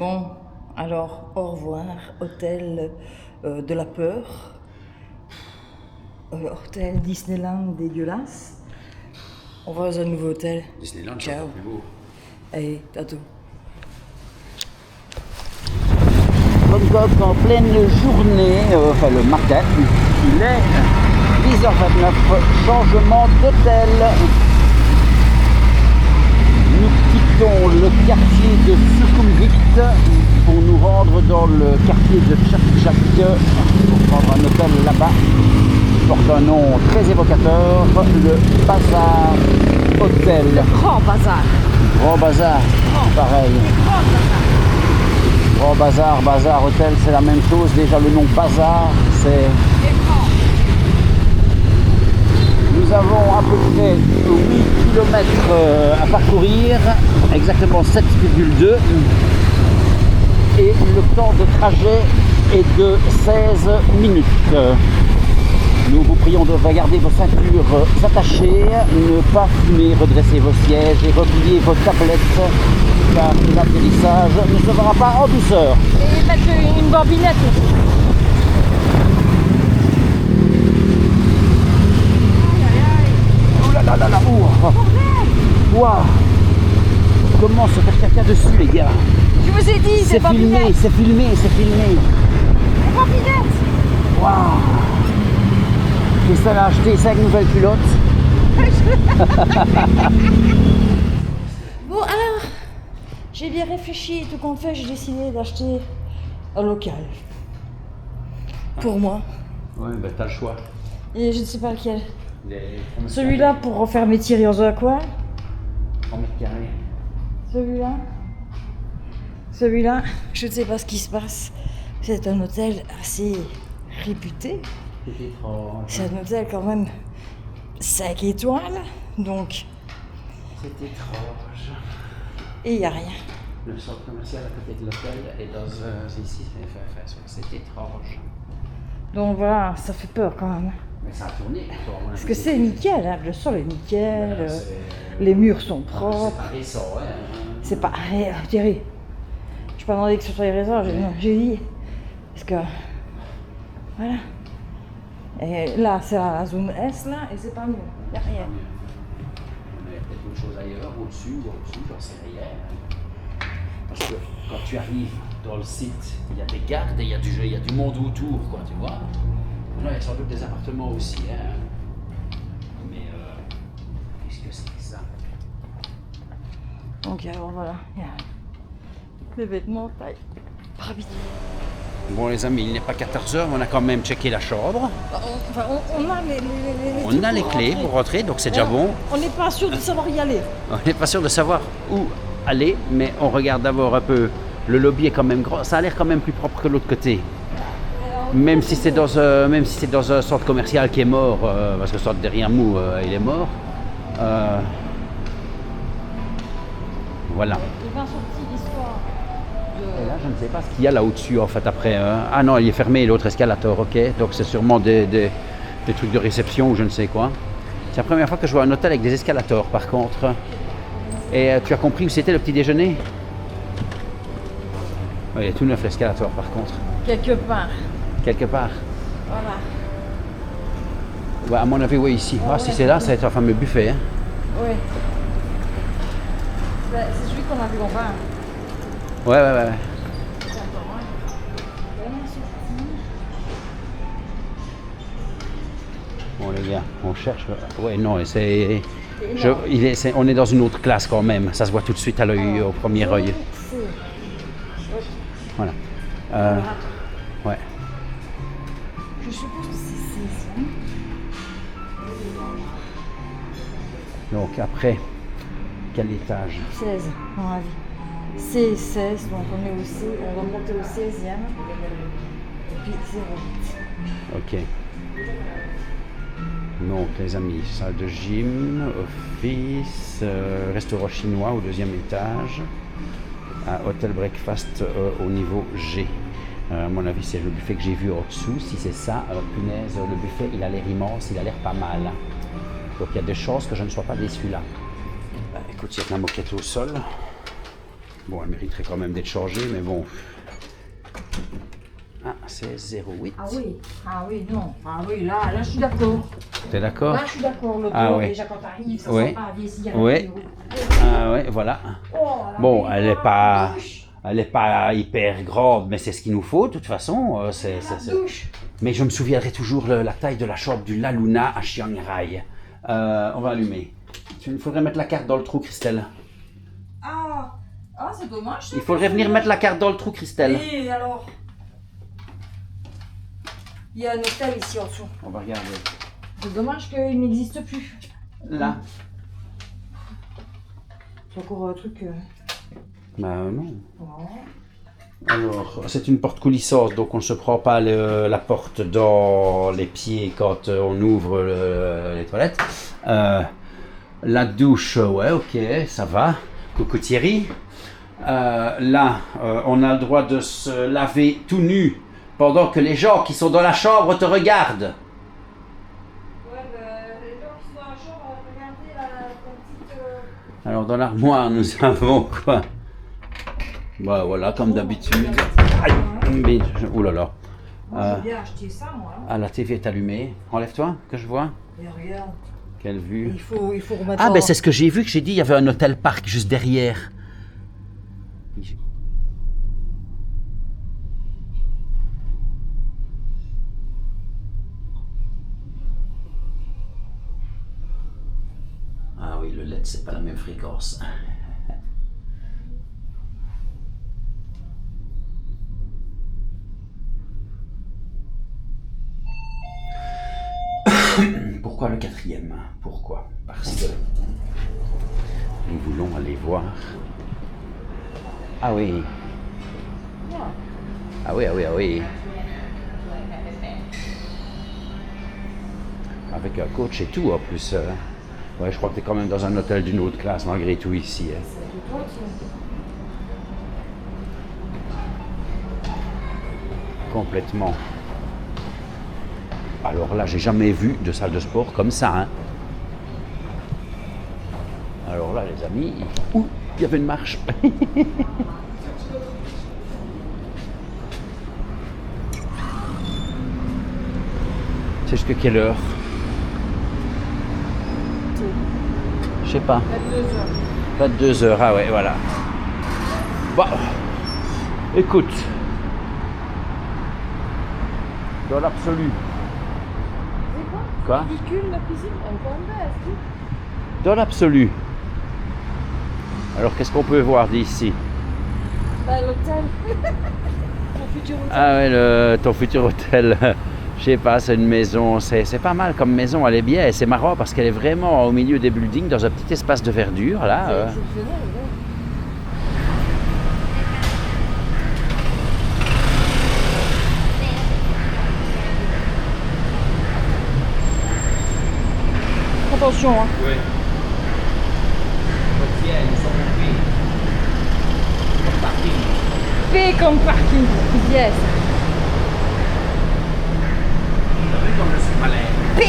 Bon, alors au revoir, hôtel de la peur, hôtel Disneyland dégueulasse. On va dans un nouveau hôtel. Disneyland, c'est Ciao. encore plus beau. Allez, tantôt. Bangkok en pleine journée, enfin le matin, il est 10h29, changement d'hôtel. Nous quittons le quartier de Sukhumvit pour nous rendre dans le quartier de Chatuchak pour prendre un hôtel là-bas qui porte un nom très évocateur, le Bazar Hotel. Grand bazar. Grand Bazar, pareil. Grand Bazar, Bazar Hotel, c'est la même chose. Déjà le nom Bazar, c'est... Nous avons à peu près 8 km à parcourir, exactement 7,2. Et le temps de trajet est de 16 minutes. Nous vous prions de garder vos ceintures attachées, ne pas fumer, redresser vos sièges et replier vos tablettes, car l'atterrissage ne se fera pas en douceur. Et mettre une bobinette. Ouh là là là là, ouh. Ouah. Comment se faire caca dessus, les gars? Je vous ai dit, C'est filmé, c'est filmé, c'est filmé. Bobinette. Waouh. Christelle a acheté 5 nouvelles culottes. Bon alors, j'ai bien réfléchi, tout compte fait, j'ai décidé d'acheter un local. Pour moi. Ouais, ben t'as le choix. Et je ne sais pas lequel. Celui-là pour refaire mes tirs dans un coin. 3 mètres carrés. Celui-là. Celui-là, je ne sais pas ce qui se passe. C'est un hôtel assez réputé. C'est étrange. C'est un hôtel quand même 5 étoiles. Donc, C'est étrange. et il n'y a rien. Le centre commercial à côté de l'hôtel est dans ici, c'est étrange. Donc voilà, ça fait peur quand même. Mais ça a tourné. Parce que c'est nickel, hein, le sol est nickel, les murs sont propres. C'est pas récent, hein. C'est pas Thierry. Je n'ai pas demandé que ce soit récent, j'ai dit. Parce que. Voilà. Et là, c'est la zone S, là, et c'est pas mieux. Il n'y a rien. On a peut-être autre chose ailleurs, au-dessus, j'en sais rien. Parce que quand tu arrives dans le site, il y a des gardes et il y a du monde autour, quoi, tu vois. Là, il y a sans doute des appartements aussi, hein. Mais qu'est-ce que c'est que ça? Donc, alors voilà, il y a les vêtements taille rapide. Bon les amis, il n'est pas 14h, mais on a quand même checké la chambre. Enfin, on a les On a les clés pour rentrer, donc c'est déjà bon. On n'est pas sûr de savoir y aller. On n'est pas sûr de savoir où aller, mais on regarde d'abord un peu. Le lobby est quand même grand, ça a l'air quand même plus propre que l'autre côté. Même si c'est dans un centre commercial qui est mort, parce que le centre derrière nous, il est mort. Voilà. Il m'a sorti l'histoire de... Et là, je ne sais pas ce qu'il y a là au-dessus, en fait, après. Ah non, il est fermé, l'autre escalator, ok. Donc c'est sûrement des trucs de réception ou je ne sais quoi. C'est la première fois que je vois un hôtel avec des escalators, par contre. Et tu as compris où c'était le petit déjeuner? Oui, il est tout neuf l'escalator, par contre. Quelque part. Quelque part. Voilà. Ouais, à mon avis, oui, ici. Ah, si c'est là, ça va être un fameux buffet. Hein. Oui. C'est celui qu'on a vu en bas. Ouais. Bon, les gars, on cherche. Ouais, non, on est dans une autre classe quand même. Ça se voit tout de suite à l'œil, au premier œil. Voilà. Ouais. Je suppose que c'est 16. Donc après, quel étage? 16, à mon avis. C'est 16, donc on va monter au 16e. Et puis 08. Ok. Donc les amis, salle de gym, office, restaurant chinois au 2e étage, hôtel breakfast au niveau G. À mon avis, c'est le buffet que j'ai vu au-dessous. Si c'est ça, punaise, le buffet, il a l'air immense, il a l'air pas mal. Donc il y a des chances que je ne sois pas déçu là. Écoute, il y a de la moquette au sol. Bon, elle mériterait quand même d'être changée, mais bon. Ah, c'est 0,8. Ah oui, non. Ah oui, là je suis d'accord. T'es d'accord? Là je suis d'accord, le Ah tour, ouais. déjà quand t'arrives, ça Ouais. sent pas des cigarettes. Ouais. Ah ouais, voilà. Bon, elle est pas hyper grande, mais c'est ce qu'il nous faut, de toute façon. Mais je me souviendrai toujours la taille de la chambre du La Luna à Chiang Rai. On va allumer. Il faudrait mettre la carte dans le trou, Christelle. Ah, c'est dommage. Il faudrait venir mettre la carte dans le trou, Christelle. Oui, alors. Il y a un hôtel ici en dessous. On va regarder. C'est dommage qu'il n'existe plus. Là. C'est encore un truc. Bah non. Oh. Alors, c'est une porte coulissante, donc on ne se prend pas la porte dans les pieds quand on ouvre les toilettes. La douche, ouais, ok, ça va. Coucou Thierry. Là, on a le droit de se laver tout nu pendant que les gens qui sont dans la chambre te regardent. Ouais, les gens qui sont dans la chambre, regardez la petite. Alors, dans l'armoire, nous avons quoi? Bah voilà, comme d'habitude. Aïe, ouh là là. Moi, j'ai bien acheté ça, moi. Ah, la TV est allumée. Enlève-toi, que je vois. Mais regarde. Quelle vue. Il faut remettre. Ah, ben c'est ce que j'ai vu, que j'ai dit, il y avait un hôtel parc juste derrière. Ah oui, le LED, c'est pas la même fréquence. Pourquoi le quatrième? Pourquoi? Parce que nous voulons aller voir. Ah oui. Ah oui, ah oui, ah oui. Avec un coach et tout en plus. Ouais, je crois que tu es quand même dans un hôtel d'une autre classe malgré tout ici. Hein. Complètement. Alors là, j'ai jamais vu de salle de sport comme ça. Hein. Alors là, les amis, ouh, il y avait une marche. C'est jusqu'à quelle heure? Je sais pas. 22 heures, ah ouais, voilà. Bah, écoute, dans l'absolu. Quoi? La piscine, elle est quand même belle, Dans l'absolu. Alors, qu'est-ce qu'on peut voir d'ici? Bah, l'hôtel. Ton futur hôtel. Ah ouais, ton futur hôtel. Je sais pas, c'est une maison, c'est pas mal comme maison, elle est bien. Et c'est marrant parce qu'elle est vraiment au milieu des buildings, dans un petit espace de verdure, là. C'est exceptionnel, ouais. Attention, hein. Oui. Ils sont comme parking. P comme parking. Yes. T'as vu comme je suis malin? P.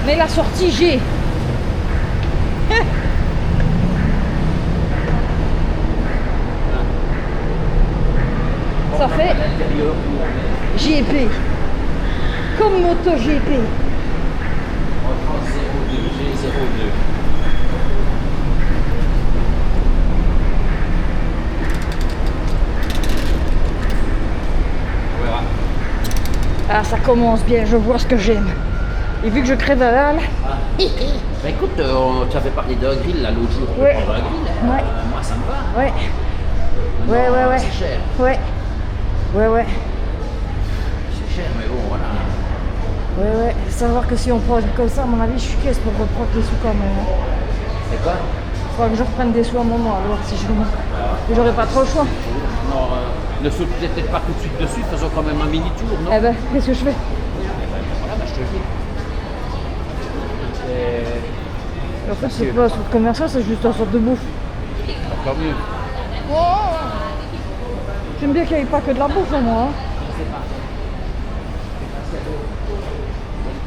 Mais la sortie G. Ça fait GP. Comme moto GP. On prend 02, G02. Voilà. Ah, ça commence bien, je vois ce que j'aime. Et vu que je crève la dalle. Bah écoute, tu avais parlé d'un grill là l'autre jour. On peut Ouais. prendre un grill. Ouais. Moi ça me va. Ouais. Maintenant, Ouais. C'est cher. Ouais. Ouais. C'est cher, mais bon, voilà. Ouais. Savoir que si on prend comme ça, à mon avis, je suis caisse pour reprendre des sous quand même. C'est quoi? Il faudra que je reprenne des sous à un moment, alors si je remonte. Mais j'aurai pas trop le choix. Non, ne saute peut-être pas tout de suite dessus, faisons quand même un mini tour, non? Eh ben, qu'est-ce que je fais? Voilà, bah, je te le dis. En fait, c'est pas un centre commercial, c'est juste une sorte de bouffe. Tant mieux. J'aime bien qu'il n'y ait pas que de la bouffe, moi. Hein.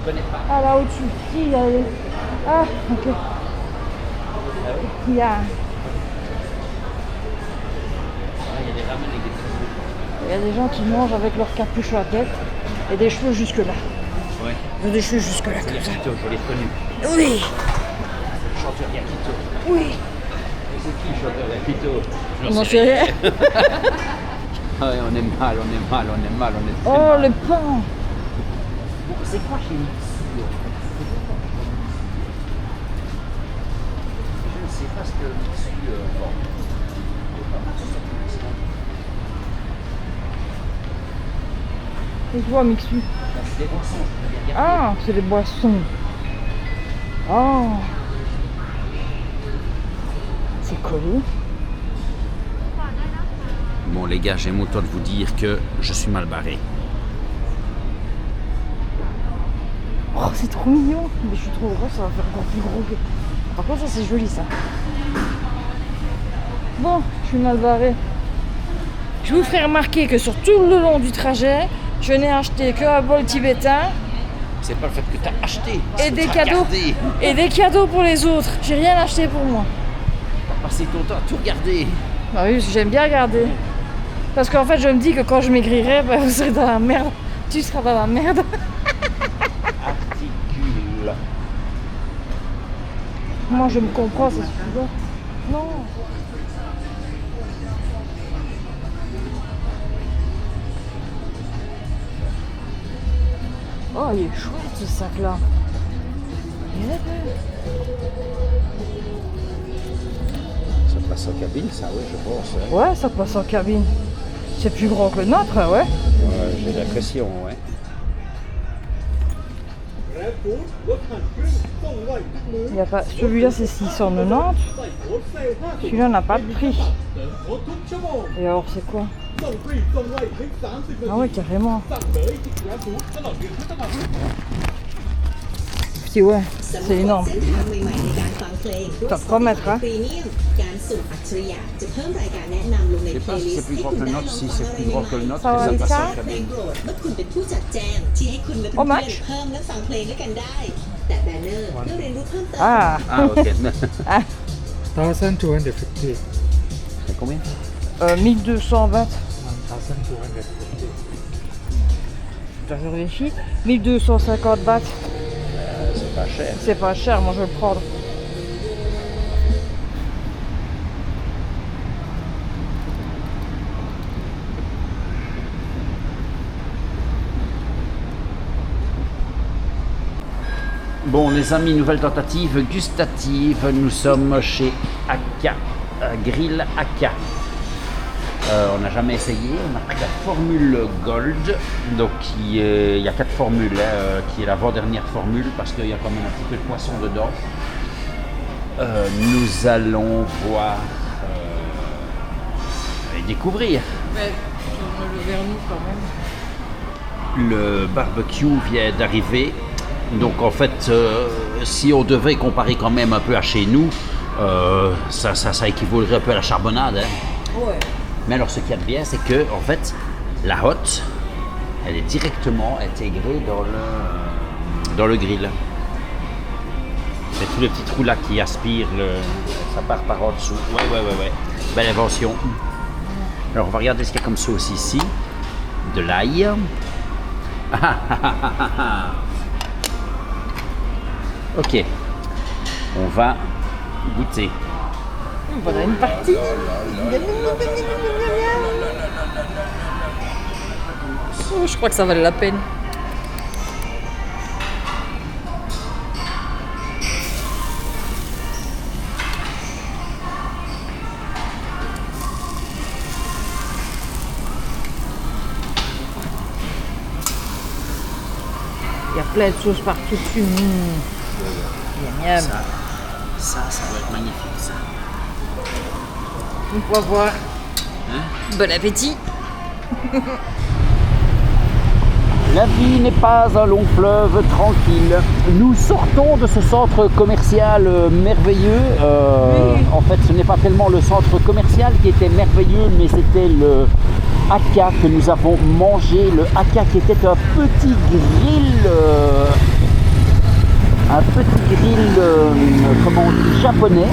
Je ne connais pas. Ah, là au-dessus. Si, il y a... Ah, ok. Il y a, Il y a des ramen avec des petits. il y a des gens qui mangent avec leur capuche sur la tête et des cheveux jusque-là. Ouais. Ils ont des cheveux jusque-là comme ça. Yakito, je l'ai reconnu. Oui, Le chanteur Yakito. oui. C'est qui le chanteur Yakito? On n'en sait rien. Ah ouais, on est mal, on est mal, on est mal, on est très Oh, mal. le pain. C'est quoi chez Mixio? Je ne sais pas ce que Mixio vend. C'est quoi, Mixu? C'est des boissons, je peux bien regarder. Ah, c'est des boissons. Oh. C'est collé. Bon les gars, j'ai mon temps de vous dire que je suis mal barré. Oh, c'est trop mignon. Mais je suis trop grosse, ça va faire encore plus gros que... Par contre, ça, c'est joli, ça. Bon, je suis mal barrée. Je vous ferai remarquer que sur tout le long du trajet, je n'ai acheté que un bol tibétain C'est pas le fait que tu as acheté. et des cadeaux. Et des cadeaux pour les autres. J'ai rien acheté pour moi. T'as passé ton temps à tout regarder. Bah oui, j'aime bien regarder. Parce qu'en fait, je me dis que quand je maigrirai, bah, vous serez dans la merde. Tu seras dans la merde. Articule. Moi, je me comprends, c'est suffisant. Non. Oh, il est chouette ce sac-là. Il est belle. Ça passe en cabine, ça, oui, je pense. Hein. Ouais, ça passe en cabine. C'est plus grand que le nôtre, ouais. Ouais, j'ai l'impression, ouais. Il y a pas... Celui-là, c'est 690. Celui-là n'a pas de prix. Et alors, c'est quoi? Ah ouais, carrément. Si, ouais, c'est énorme. T'as 3 mètres, hein. Je sais pas si c'est plus grand que le nôtre, si c'est plus grand que le nôtre, Ça va ça aller passe ça en cabine. How much? Ah, Ah, ok. ah. 1,250. C'est combien? 1220. 1,250. Je vérifie. 1250 bahts. C'est pas cher. C'est pas cher, moi je vais le prendre. Bon, les amis, nouvelle tentative gustative. Nous sommes chez Aka, Grill Aka. On n'a jamais essayé. On a pris la formule Gold. Donc, il y a 4 formules, qui est l'avant-dernière formule parce qu'il y a quand même un petit peu de poisson dedans. Nous allons voir et découvrir. Mais le vernis quand même. Le barbecue vient d'arriver. Donc en fait, si on devait comparer quand même un peu à chez nous, ça équivaudrait un peu à la charbonnade. Hein. Ouais. Mais alors ce qu'il y a de bien, c'est que en fait, la hotte, elle est directement intégrée dans le grill. C'est tous les petits trous là qui aspirent, ça part par en dessous. Ouais. Belle invention. Alors on va regarder ce qu'il y a comme sauce ici. De l'ail. Ok, on va goûter. Voilà une partie. Oh, je crois que ça valait la peine. Il y a plein de sauces partout dessus. Miam. Ça doit être magnifique ça. On va voir. Hein? Bon appétit. La vie n'est pas un long fleuve tranquille. Nous sortons de ce centre commercial merveilleux. Oui. En fait, ce n'est pas tellement le centre commercial qui était merveilleux, mais c'était le Aka que nous avons mangé. Le Aka qui était un petit grill, comment on dit, japonais.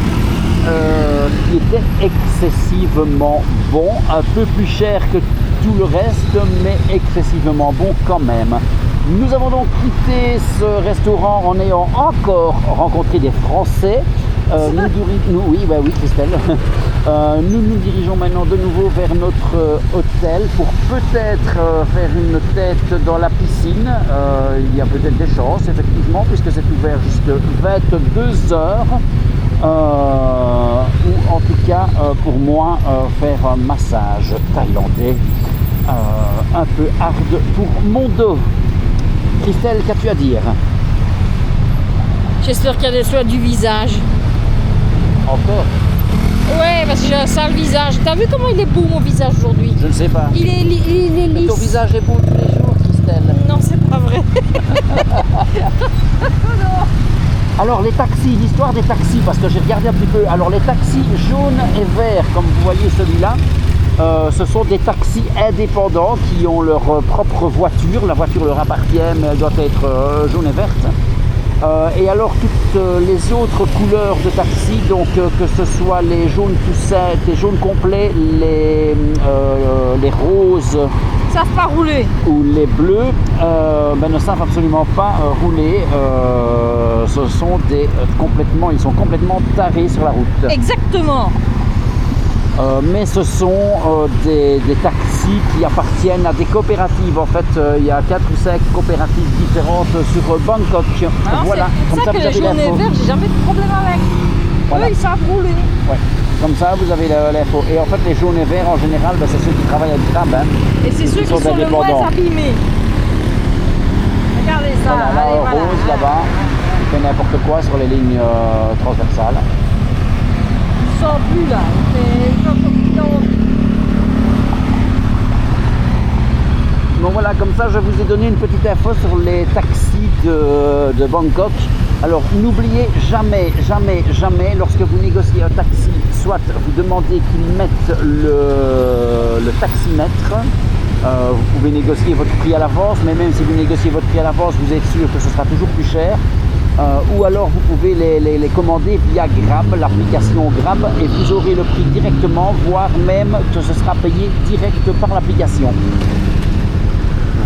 qui était excessivement bon, un peu plus cher que tout le reste, mais excessivement bon quand même. Nous avons donc quitté ce restaurant en ayant encore rencontré des Français. Oui, Christelle. Nous nous dirigeons maintenant de nouveau vers notre hôtel pour peut-être faire une tête dans la piscine. Il y a peut-être des chances, effectivement, puisque c'est ouvert jusqu'à 22 heures. Ou en tout cas, pour moi, faire un massage thaïlandais un peu hard pour mon dos. Christelle, qu'as-tu à dire? J'espère qu'il y a des soins du visage. Encore? Ouais, parce que j'ai un sale visage. T'as vu comment il est beau mon visage aujourd'hui? Je ne sais pas. Il est lisse. Ton visage est beau tous les jours, Christelle. Non, c'est pas vrai. Alors les taxis, l'histoire des taxis, parce que j'ai regardé un petit peu. Alors les taxis jaunes et verts, comme vous voyez celui-là, ce sont des taxis indépendants qui ont leur propre voiture. La voiture leur appartient, mais elle doit être jaune et verte. Et alors toutes les autres couleurs de taxi, donc que ce soit les jaunes poussins, les jaunes complets, les roses, Ils savent pas rouler. ou les bleus, ne savent absolument pas rouler. Ce sont ils sont complètement tarés sur la route. Exactement. Mais ce sont des taxis qui appartiennent à des coopératives. En fait, il y a 4 ou 5 coopératives différentes sur Bangkok. Alors Voilà, c'est comme ça ça que vous les avez jaunes et l'info. verts, j'ai jamais de problème avec. Voilà. Eux, ils savent rouler. Ouais. Comme ça, vous avez l'info. Et en fait, les jaunes et verts, en général, c'est ceux qui travaillent avec Grab. Hein. Et c'est ceux qui sont sont le moins indépendants. abîmés. Regardez ça. Voilà, là, allez, voilà. rose, là-bas, qui fait n'importe quoi sur les lignes transversales. Ils sont plus là. C'est comme Donc voilà, comme ça, je vous ai donné une petite info sur les taxis de Bangkok. Alors, n'oubliez jamais, jamais, jamais, lorsque vous négociez un taxi, soit vous demandez qu'ils mettent le taximètre. Vous pouvez négocier votre prix à l'avance, mais même si vous négociez votre prix à l'avance, vous êtes sûr que ce sera toujours plus cher. Ou alors vous pouvez les commander via Grab, l'application Grab, et vous aurez le prix directement, voire même que ce sera payé direct par l'application.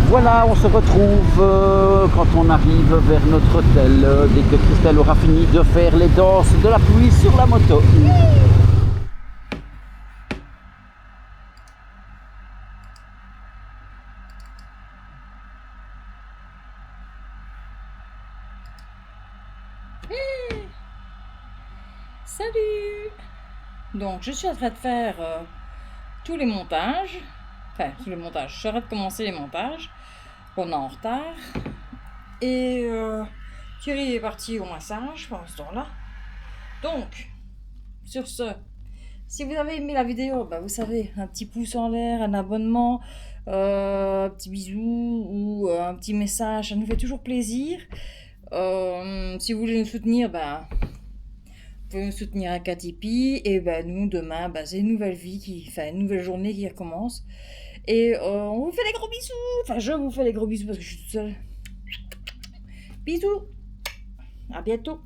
Voilà, on se retrouve quand on arrive vers notre hôtel, dès que Christelle aura fini de faire les danses de la pluie sur la moto. Salut. Donc, je suis en train de faire tous les montages. Enfin, tous les montages. Je suis en train de commencer les montages. On est en retard. Et Thierry est parti au massage pendant ce temps-là. Donc, sur ce, si vous avez aimé la vidéo, vous savez, un petit pouce en l'air, un abonnement, un petit bisou ou un petit message, ça nous fait toujours plaisir. Si vous voulez nous soutenir, vous pouvez nous soutenir avec un Tipeee. Et nous, demain, c'est une nouvelle vie, une nouvelle journée qui recommence. Et on vous fait des gros bisous. Enfin, je vous fais des gros bisous parce que je suis toute seule. Bisous. À bientôt.